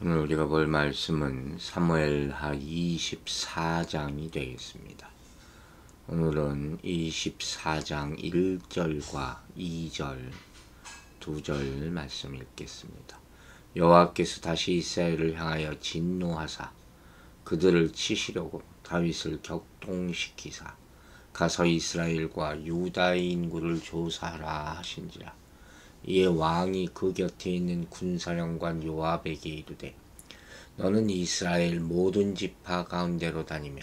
오늘 우리가 볼 말씀은 사무엘하 24장이 되겠습니다. 오늘은 24장 1절과 2절, 2절 말씀 읽겠습니다. 여호와께서 다시 이스라엘을 향하여 진노하사 그들을 치시려고 다윗을 격동시키사 가서 이스라엘과 유다의 인구를 조사하라 하신지라. 이에 왕이 그 곁에 있는 군사령관 요압에게 이르되 너는 이스라엘 모든 지파 가운데로 다니며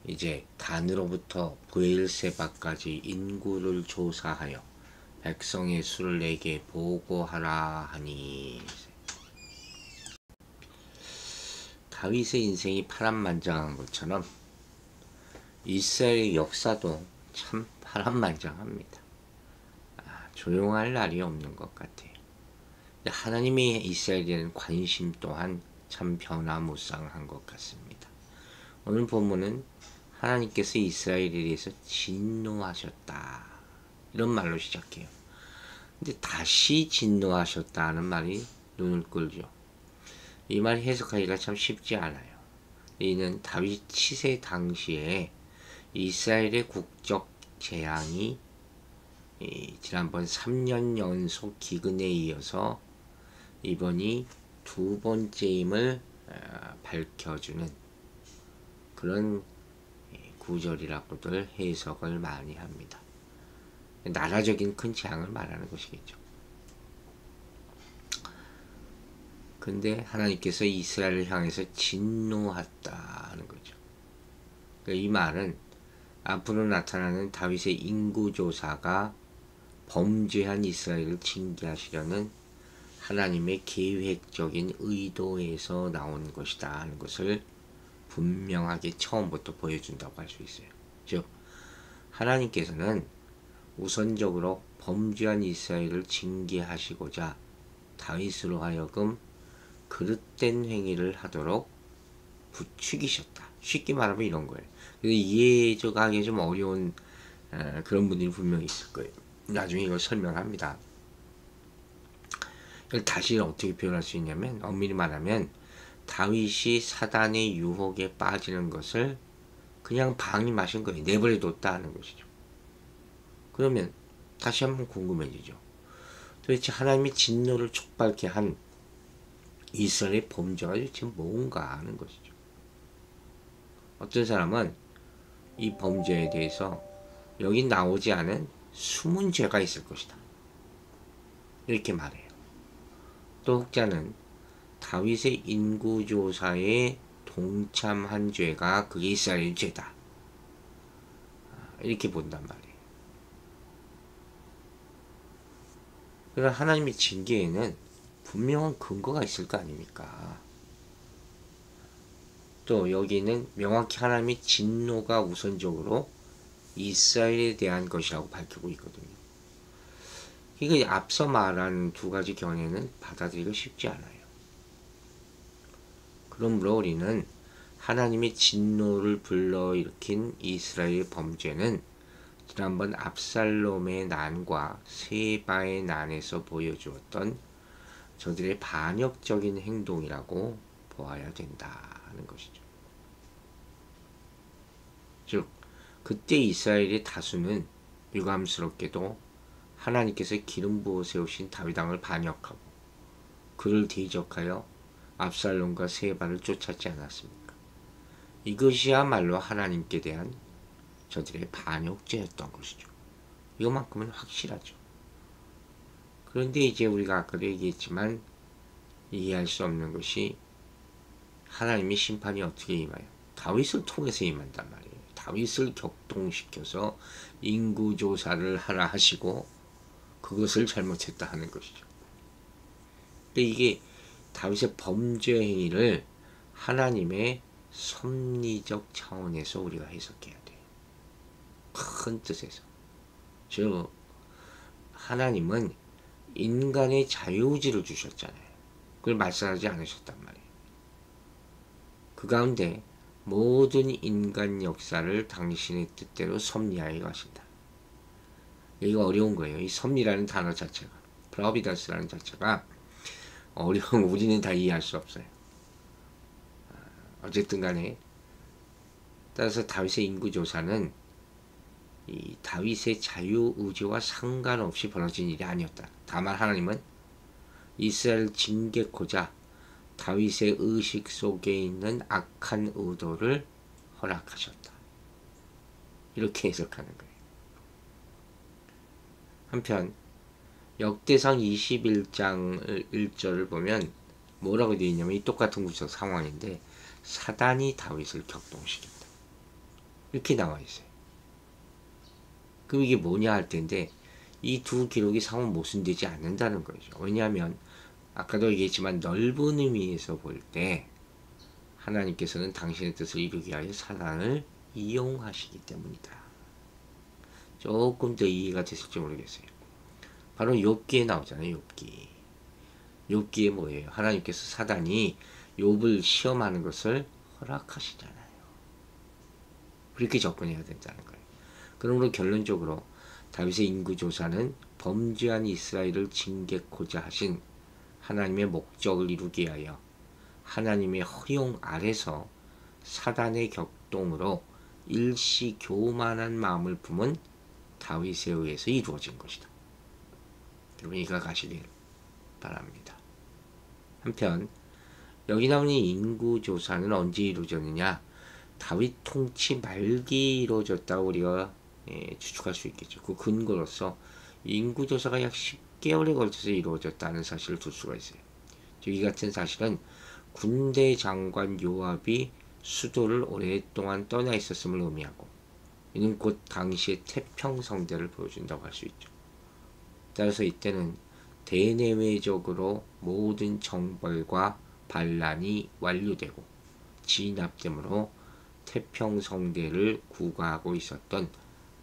이제 단으로부터 브엘세바까지 인구를 조사하여 백성의 수를 내게 보고하라 하니. 다윗의 인생이 파란만장한 것처럼 이스라엘의 역사도 참 파란만장합니다. 조용할 날이 없는 것 같아요. 하나님의 이스라엘에 대한 관심 또한 참 변화무쌍한 것 같습니다. 오늘 본문은 하나님께서 이스라엘에 대해서 진노하셨다 이런 말로 시작해요. 근데 다시 진노하셨다는 말이 눈을 끌죠. 이 말 해석하기가 참 쉽지 않아요. 이는 다윗 치세 당시에 이스라엘의 국적 재앙이 지난번 3년 연속 기근에 이어서 이번이 두 번째임을 밝혀주는 그런 구절이라고들 해석을 많이 합니다. 나라적인 큰 재앙을 말하는 것이겠죠. 근데 하나님께서 이스라엘을 향해서 진노했다는 거죠. 이 말은 앞으로 나타나는 다윗의 인구조사가 범죄한 이스라엘을 징계하시려는 하나님의 계획적인 의도에서 나온 것이다 하는 것을 분명하게 처음부터 보여준다고 할 수 있어요. 즉 하나님께서는 우선적으로 범죄한 이스라엘을 징계하시고자 다윗으로 하여금 그릇된 행위를 하도록 부추기셨다. 쉽게 말하면 이런 거예요. 이해하기 좀 어려운 그런 분들이 분명히 있을 거예요. 나중에 이걸 설명합니다. 이걸 다시 어떻게 표현할 수 있냐면 엄밀히 말하면 다윗이 사단의 유혹에 빠지는 것을 그냥 방임하신 거예요. 내버려뒀다 하는 것이죠. 그러면 다시 한번 궁금해지죠. 도대체 하나님의 진노를 촉발케 한 이스라엘의 범죄가 지금 뭔가 하는 것이죠. 어떤 사람은 이 범죄에 대해서 여기 나오지 않은 숨은 죄가 있을 것이다 이렇게 말해요. 또 혹자는 다윗의 인구조사에 동참한 죄가 그게 이스라엘의 죄다 이렇게 본단 말이에요. 그러나 하나님의 징계에는 분명한 근거가 있을 거 아닙니까? 또 여기는 명확히 하나님의 진노가 우선적으로 이스라엘에 대한 것이라고 밝히고 있거든요. 이거 앞서 말한 두 가지 견해는 받아들이기가 쉽지 않아요. 그러므로 우리는 하나님의 진노를 불러일으킨 이스라엘 범죄는 지난번 압살롬의 난과 세바의 난에서 보여주었던 저들의 반역적인 행동이라고 보아야 된다는 것이죠. 즉 그때 이스라엘의 다수는 유감스럽게도 하나님께서 기름 부어 세우신 다윗 왕을 반역하고 그를 대적하여 압살롬과 세바를 쫓았지 않았습니까? 이것이야말로 하나님께 대한 저들의 반역죄였던 것이죠. 이것만큼은 확실하죠. 그런데 이제 우리가 아까도 얘기했지만 이해할 수 없는 것이 하나님의 심판이 어떻게 임하여 다윗을 통해서 임한단 말이에요. 다윗을 격동시켜서 인구조사를 하라 하시고 그것을 잘못했다 하는 것이죠. 근데 이게 다윗의 범죄 행위를 하나님의 섭리적 차원에서 우리가 해석해야 돼요. 큰 뜻에서. 즉 하나님은 인간의 자유의지를 주셨잖아요. 그걸 말살하지 않으셨단 말이에요. 그 가운데 모든 인간 역사를 당신의 뜻대로 섭리하여 가신다. 여기가 어려운 거예요. 이 섭리라는 단어 자체가, 프로비던스라는 자체가 어려운 우리는 다 이해할 수 없어요. 어쨌든 간에 따라서 다윗의 인구조사는 이 다윗의 자유의지와 상관없이 벌어진 일이 아니었다. 다만 하나님은 이스라엘을 징계코자 다윗의 의식 속에 있는 악한 의도를 허락하셨다. 이렇게 해석하는 거예요. 한편 역대상 21장 1절을 보면 뭐라고 되어 있냐면 이 똑같은 구조 상황인데 사단이 다윗을 격동시켰다. 이렇게 나와 있어요. 그럼 이게 뭐냐 할 텐데 이 두 기록이 상호 모순되지 않는다는 거죠. 왜냐하면 아까도 얘기했지만 넓은 의미에서 볼 때 하나님께서는 당신의 뜻을 이루기 위하여 사단을 이용하시기 때문이다. 조금 더 이해가 됐을지 모르겠어요. 바로 욥기에 나오잖아요. 욥기에 뭐예요? 하나님께서 사단이 욥을 시험하는 것을 허락하시잖아요. 그렇게 접근해야 된다는 거예요. 그러므로 결론적으로 다윗의 인구조사는 범죄한 이스라엘을 징계코자 하신 하나님의 목적을 이루기 위하여 하나님의 허용 아래서 사단의 격동으로 일시 교만한 마음을 품은 다윗에 의해서 이루어진 것이다. 여러분 이해가 가시길 바랍니다. 한편 여기 나오는 인구조사는 언제 이루어졌느냐? 다윗 통치 말기에 이루어졌다고 우리가 추측할 수 있겠죠. 그 근거로서 인구조사가 약 10개월에 걸쳐서 이루어졌다는 사실을 둘 수가 있어요. 이 같은 사실은 군대 장관 요압이 수도를 오랫동안 떠나 있었음을 의미하고 이는 곧 당시의 태평성대를 보여준다고 할 수 있죠. 따라서 이때는 대내외적으로 모든 정벌과 반란이 완료되고 진압됨으로 태평성대를 구가하고 있었던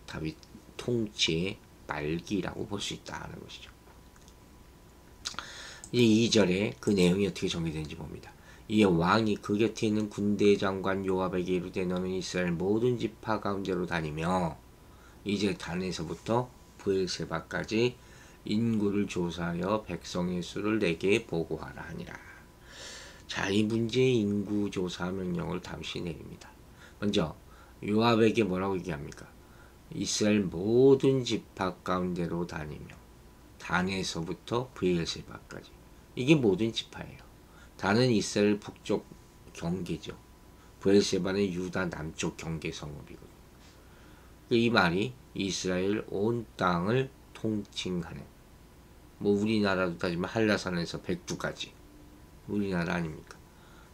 다윗 통치의 말기라고 볼 수 있다는 것이죠. 이제 2절에 그 내용이 어떻게 정리되는지 봅니다. 이에 왕이 그 곁에 있는 군대 장관 요압에게 이르되 너는 이스라엘 모든 지파 가운데로 다니며 이제 단에서부터 브엘세바까지 인구를 조사하여 백성의 수를 내게 보고하라 하니라. 자, 이 문제의 인구 조사 명령을 다윗이 내립니다. 먼저 요압에게 뭐라고 얘기합니까? 이스라엘 모든 지파 가운데로 다니며 단에서부터 브엘세바까지. 이게 모든 지파예요. 단은 이스라엘 북쪽 경계죠. 브엘세바는 유다 남쪽 경계 성읍이거든요. 이 말이 이스라엘 온 땅을 통칭하는, 뭐 우리나라도 따지면 한라산에서 백두까지 우리나라 아닙니까?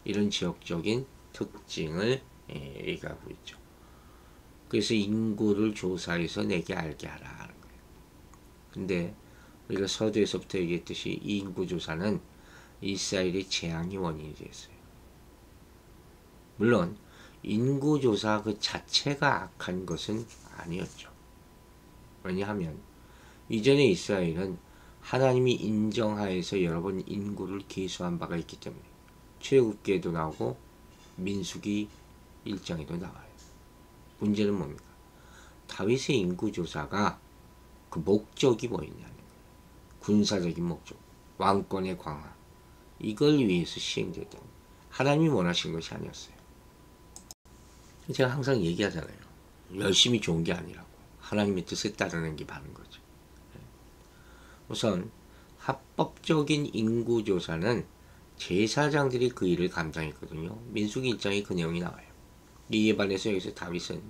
이런 지역적인 특징을 얘기하고 있죠. 그래서 인구를 조사해서 내게 알게 하라 하는 거예요. 근데 우리가 서두에서부터 얘기했듯이 이 인구조사는 이스라엘의 재앙의 원인이 됐어요. 물론 인구조사 그 자체가 악한 것은 아니었죠. 왜냐하면 이전에 이스라엘은 하나님이 인정하여서 여러 번 인구를 계수한 바가 있기 때문에 출애굽기에도 나오고 민수기 1장에도 나와요. 문제는 뭡니까? 다윗의 인구조사가 그 목적이 뭐였냐는 거예요. 군사적인 목적, 왕권의 강화, 이걸 위해서 시행됐던 거예요. 하나님이 원하신 것이 아니었어요. 제가 항상 얘기하잖아요. 열심히 좋은 게 아니라고. 하나님의 뜻에 따르는 게 바른 거죠. 우선 합법적인 인구조사는 제사장들이 그 일을 감당했거든요. 민수기 1장에 그 내용이 나와요. 이에 반해서 여기서 다윗은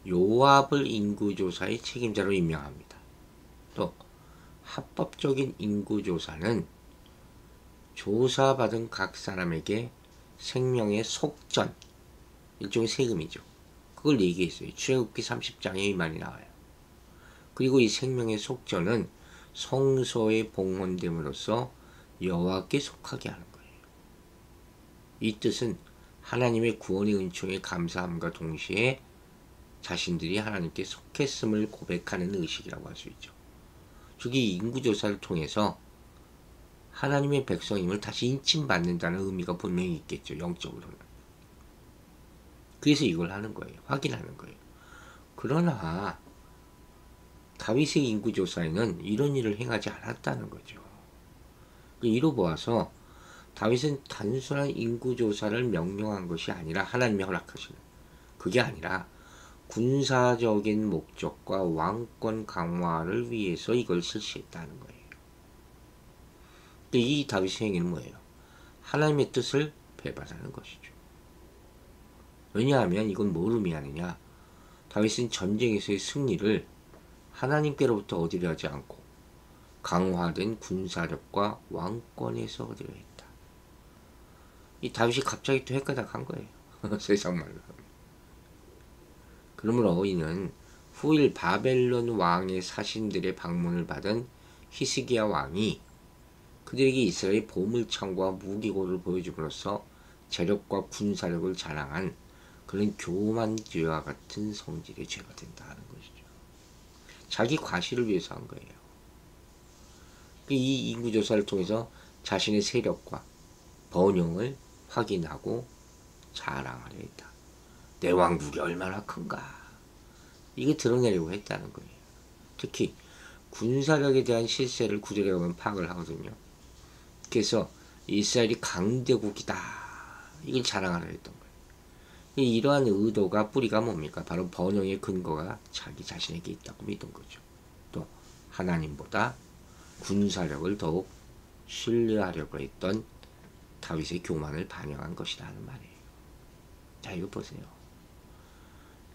요압을 인구조사의 책임자로 임명합니다. 또 합법적인 인구조사는 조사받은 각 사람에게 생명의 속전, 일종의 세금이죠. 그걸 얘기했어요. 출애굽기 30장에 이 말이 나와요. 그리고 이 생명의 속전은 성소에 봉헌됨으로써 여호와께 속하게 하는 거예요. 이 뜻은 하나님의 구원의 은총에 감사함과 동시에 자신들이 하나님께 속했음을 고백하는 의식이라고 할 수 있죠. 즉 이 인구조사를 통해서 하나님의 백성임을 다시 인침받는다는 의미가 분명히 있겠죠. 영적으로는. 그래서 이걸 하는 거예요. 확인하는 거예요. 그러나 다윗의 인구조사에는 이런 일을 행하지 않았다는 거죠. 이로 보아서 다윗은 단순한 인구조사를 명령한 것이 아니라 하나님이 허락하시는, 그게 아니라 군사적인 목적과 왕권 강화를 위해서 이걸 실시했다는 거예요. 이 다윗의 행위는 뭐예요? 하나님의 뜻을 배반하는 것이죠. 왜냐하면 이건 뭘 의미하느냐? 다윗은 전쟁에서의 승리를 하나님께로부터 얻으려 하지 않고 강화된 군사력과 왕권에서 얻으려 했다. 이 다윗이 갑자기 또 헷가닥한 거예요. 세상 말로. 그러므로 이는 후일 바벨론 왕의 사신들의 방문을 받은 히스기야 왕이 그들에게 이스라엘의 보물창고와 무기고를 보여줌으로써 재력과 군사력을 자랑한 그런 교만죄와 같은 성질의 죄가 된다는 것이죠. 자기 과시를 위해서 한 거예요. 이 인구조사를 통해서 자신의 세력과 번영을 확인하고 자랑하려 했다. 내 왕국이 얼마나 큰가. 이게 드러내려고 했다는 거예요. 특히 군사력에 대한 실세를 구절에 가면 파악을 하거든요. 그래서 이스라엘이 강대국이다. 이걸 자랑하려 했던 거예요. 이러한 의도가 뿌리가 뭡니까? 바로 번영의 근거가 자기 자신에게 있다고 믿은 거죠. 또 하나님보다 군사력을 더욱 신뢰하려고 했던 다윗의 교만을 반영한 것이라는 말이에요. 자, 이거 보세요.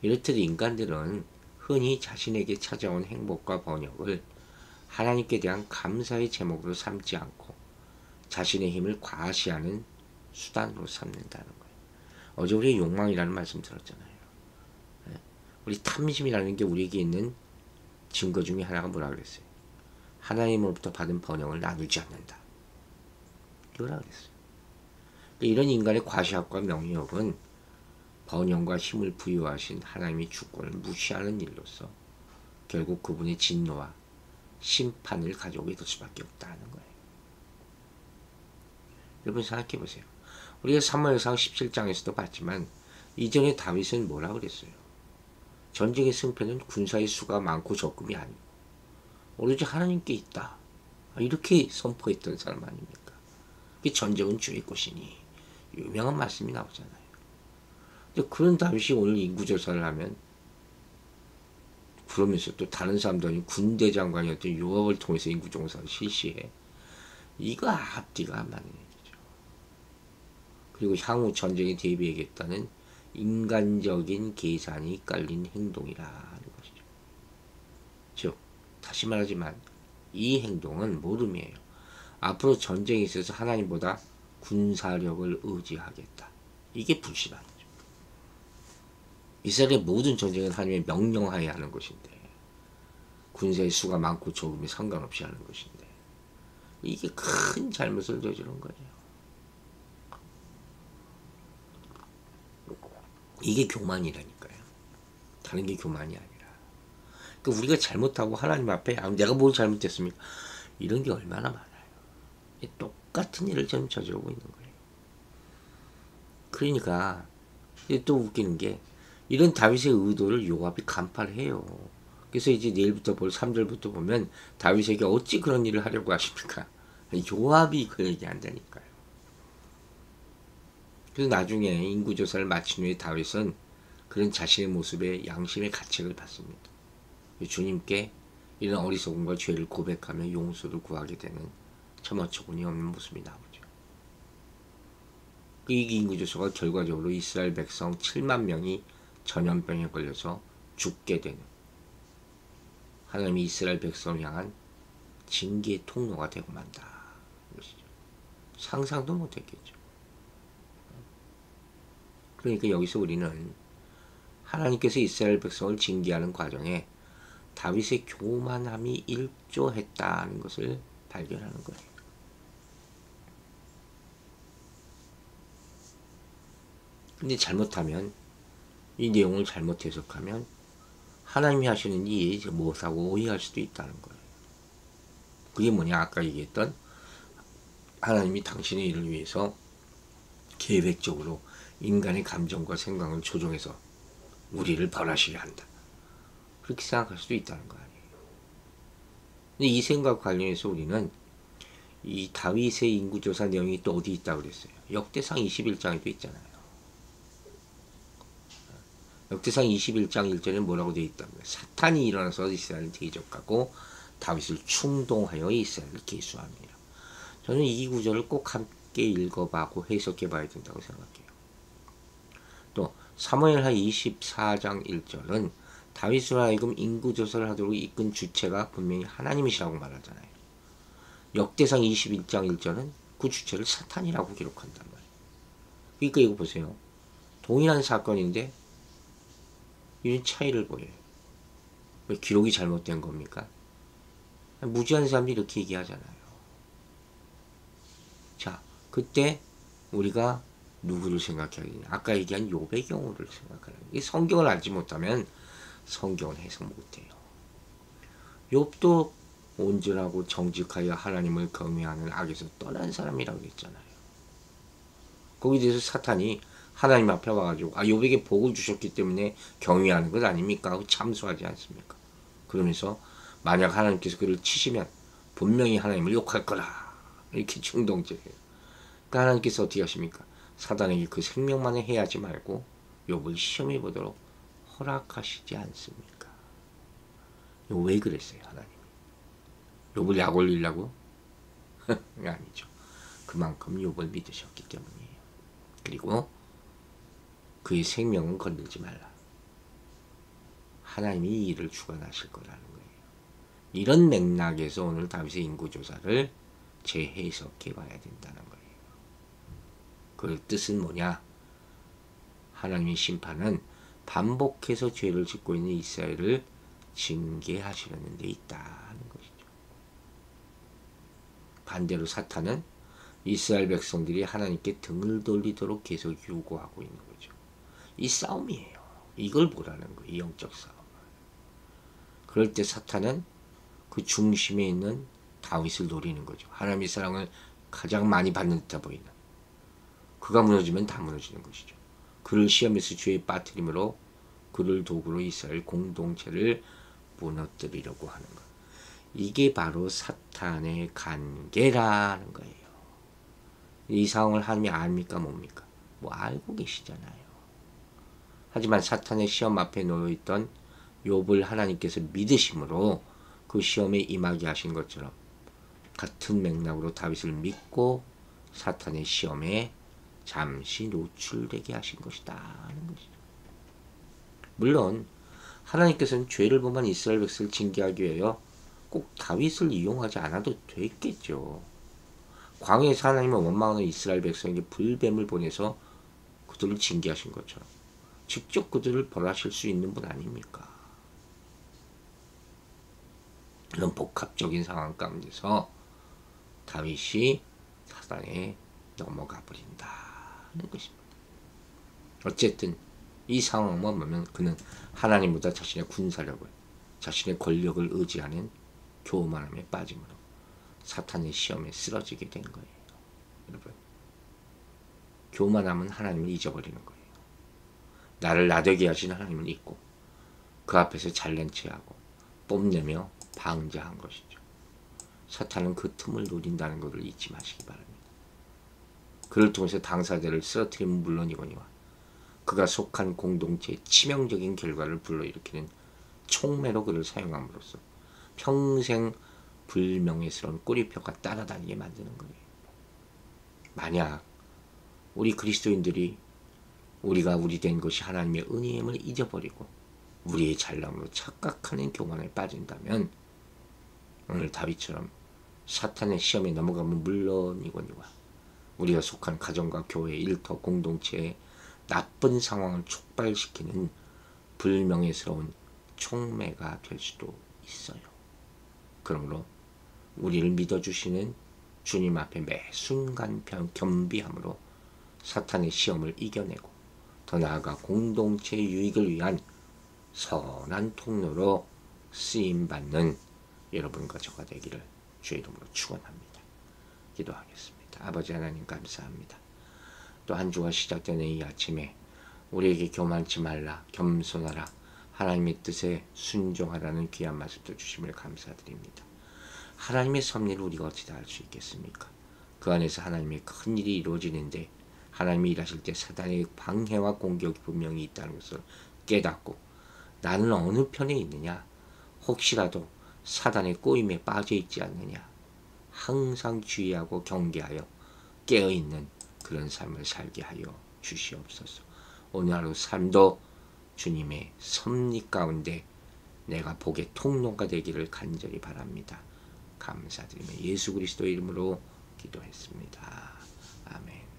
이렇듯 인간들은 흔히 자신에게 찾아온 행복과 번영을 하나님께 대한 감사의 제목으로 삼지 않고 자신의 힘을 과시하는 수단으로 삼는다는 거예요. 어제 우리 욕망이라는 말씀 들었잖아요. 우리 탐심이라는 게 우리에게 있는 증거 중에 하나가 뭐라 그랬어요? 하나님으로부터 받은 번영을 나누지 않는다. 이거라 그랬어요. 이런 인간의 과시학과 명령은 번영과 힘을 부여하신 하나님의 주권을 무시하는 일로서 결국 그분의 진노와 심판을 가져오게 될 수밖에 없다는 거예요. 여러분 생각해 보세요. 우리가 사무엘상 17장에서도 봤지만 이전에 다윗은 뭐라 그랬어요? 전쟁의 승패는 군사의 수가 많고 적음이 아니고 오로지 하나님께 있다. 이렇게 선포했던 사람 아닙니까? 전쟁은 주의 것이니 유명한 말씀이 나오잖아요. 근데 그런 다윗이 오늘 인구조사를 하면 그러면서 또 다른 사람도 아닌 군대 장관이었던 요압을 통해서 인구조사를 실시해. 이거 앞뒤가 안 맞는 얘기죠. 그리고 향후 전쟁에 대비하겠다는 인간적인 계산이 깔린 행동이라는 것이죠. 즉 다시 말하지만 이 행동은 뭘 의미해요? 앞으로 전쟁에 있어서 하나님보다 군사력을 의지하겠다. 이게 불신앙이죠. 이스라엘의 모든 전쟁은 하나님의 명령하에 하는 것인데 군사의 수가 많고 적음이 상관없이 하는 것인데 이게 큰 잘못을 저지른 거예요. 이게 교만이라니까요. 다른 게 교만이 아니라. 그러니까 우리가 잘못하고 하나님 앞에 내가 뭘 잘못했습니까? 이런 게 얼마나 많아요. 똑같은 일을 지금 저지르고 있는 거예요. 그러니까 또 웃기는 게 이런 다윗의 의도를 요압이 간파를 해요. 그래서 이제 내일부터 볼 3절부터 보면 다윗에게 어찌 그런 일을 하려고 하십니까? 요압이 그 얘기한다니까요. 그래서 나중에 인구조사를 마친 후에 다윗은 그런 자신의 모습에 양심의 가책을 받습니다. 주님께 이런 어리석음과 죄를 고백하며 용서를 구하게 되는 참 어처구니 없는 모습이 나오죠. 이 인구조사가 결과적으로 이스라엘 백성 7만 명이 전염병에 걸려서 죽게 되는 하나님이 이스라엘 백성을 향한 징계의 통로가 되고 만다. 상상도 못했겠죠. 그러니까 여기서 우리는 하나님께서 이스라엘 백성을 징계하는 과정에 다윗의 교만함이 일조했다는 것을 발견하는 거예요. 근데 잘못하면 이 내용을 잘못 해석하면 하나님이 하시는 이 일이 무엇하고 오해할 수도 있다는 거예요. 그게 뭐냐? 아까 얘기했던 하나님이 당신의 일을 위해서 계획적으로 인간의 감정과 생각을 조종해서 우리를 벌하시게 한다. 그렇게 생각할 수도 있다는 거 아니에요. 근데 이 생각 관련해서 우리는 이 다윗의 인구조사 내용이 또 어디 있다고 그랬어요? 역대상 21장에도 있잖아요. 역대상 21장 1절에 뭐라고 되어 있다고요? 사탄이 일어나서 이스라엘을 대적하고 다윗을 충동하여 이스라엘을 계수합니다. 저는 이 구절을 꼭 함께 읽어보고 해석해 봐야 된다고 생각해요. 또 사무엘하 24장 1절은 다윗으로 하여금 인구조사를 하도록 이끈 주체가 분명히 하나님이시라고 말하잖아요. 역대상 21장 1절은 그 주체를 사탄이라고 기록한단 말이에요. 그러니까 이거 보세요. 동일한 사건인데 이런 차이를 보여요. 왜 기록이 잘못된 겁니까? 무지한 사람들이 이렇게 얘기하잖아요. 자, 그때 우리가 누구를 생각해야 되냐? 아까 얘기한 욥의 경우를 생각하는 거예요. 성경을 알지 못하면 성경을 해석 못해요. 욥도 온전하고 정직하여 하나님을 경외하는 악에서 떠난 사람이라고 했잖아요. 거기에 대해서 사탄이 하나님 앞에 와가지고 욥에게 복을 주셨기 때문에 경외하는 것 아닙니까? 하고 참소하지 않습니까? 그러면서 만약 하나님께서 그를 치시면 분명히 하나님을 욕할 거라 이렇게 충동적이에요. 그러니까 하나님께서 어떻게 하십니까? 사단에게 그 생명만을 해하지 말고 욥을 시험해 보도록 허락하시지 않습니까? 이거 왜 그랬어요, 하나님이? 욥을 약 올리려고? 아니죠. 그만큼 욥을 믿으셨기 때문이에요. 그리고 그의 생명은 건들지 말라. 하나님이 이 일을 주관하실 거라는 거예요. 이런 맥락에서 오늘 다윗의 인구조사를 재해석해 봐야 된다는 거예요. 그 뜻은 뭐냐? 하나님의 심판은 반복해서 죄를 짓고 있는 이스라엘을 징계하시려는 데 있다는 것이죠. 반대로 사탄은 이스라엘 백성들이 하나님께 등을 돌리도록 계속 요구하고 있는 거죠. 이 싸움이에요. 이걸 보라는 거예요. 이 영적 싸움. 그럴 때 사탄은 그 중심에 있는 다윗을 노리는 거죠. 하나님의 사랑을 가장 많이 받는 듯해 보이는. 그가 무너지면 다 무너지는 것이죠. 그를 시험에서 죄에 빠뜨림으로 그를 도구로 이스라엘 공동체를 무너뜨리려고 하는 것. 이게 바로 사탄의 관계라는 거예요. 이 상황을 하나님이 압니까 뭡니까? 뭐 알고 계시잖아요. 하지만 사탄의 시험 앞에 놓여있던 욥을 하나님께서 믿으심으로 그 시험에 임하게 하신 것처럼 같은 맥락으로 다윗을 믿고 사탄의 시험에 잠시 노출되게 하신 것이다 하는 것이죠. 물론 하나님께서는 죄를 범한 이스라엘 백성을 징계하기 위하여 꼭 다윗을 이용하지 않아도 됐겠죠. 광야에서 하나님은 원망하는 이스라엘 백성에게 불뱀을 보내서 그들을 징계하신 것처럼 직접 그들을 벌하실 수 있는 분 아닙니까? 이런 복합적인 상황 가운데서 다윗이 사단에 넘어가 버린다는 것입니다. 어쨌든 이 상황만 보면 그는 하나님보다 자신의 군사력을, 자신의 권력을 의지하는 교만함에 빠짐으로 사탄의 시험에 쓰러지게 된 거예요. 여러분, 교만함은 하나님을 잊어버리는 거예요. 나를 나되게 하신 하나님을 잊고 그 앞에서 잘난 체하고 뽐내며 방자한 것이죠. 사탄은 그 틈을 노린다는 것을 잊지 마시기 바랍니다. 그를 통해서 당사자를 쓰러뜨리면 물론이거니와 그가 속한 공동체의 치명적인 결과를 불러일으키는 촉매로 그를 사용함으로써 평생 불명예스러운 꼬리표가 따라다니게 만드는 거예요. 만약 우리 그리스도인들이 우리가 우리 된 것이 하나님의 은혜임을 잊어버리고 우리의 잘남으로 착각하는 교만에 빠진다면 오늘 다윗처럼 사탄의 시험에 넘어가면 물론이거니와 우리가 속한 가정과 교회, 일터, 공동체의 나쁜 상황을 촉발시키는 불명예스러운 촉매가 될 수도 있어요. 그러므로 우리를 믿어주시는 주님 앞에 매 순간 겸비함으로 사탄의 시험을 이겨내고 더 나아가 공동체의 유익을 위한 선한 통로로 쓰임받는 여러분과 저가 되기를 주의 이름으로 축원합니다. 기도하겠습니다. 아버지 하나님 감사합니다. 또 한 주가 시작되는 이 아침에 우리에게 교만치 말라, 겸손하라, 하나님의 뜻에 순종하라는 귀한 말씀도 주심을 감사드립니다. 하나님의 섭리를 우리가 어찌 다 알 수 있겠습니까? 그 안에서 하나님의 큰 일이 이루어지는데 하나님이 일하실 때 사단의 방해와 공격이 분명히 있다는 것을 깨닫고 나는 어느 편에 있느냐? 혹시라도 사단의 꼬임에 빠져 있지 않느냐? 항상 주의하고 경계하여 깨어있는 그런 삶을 살게 하여 주시옵소서. 오늘 하루 삶도 주님의 섭리 가운데 내가 복의 통로가 되기를 간절히 바랍니다. 감사드리며 예수 그리스도 이름으로 기도했습니다. 아멘.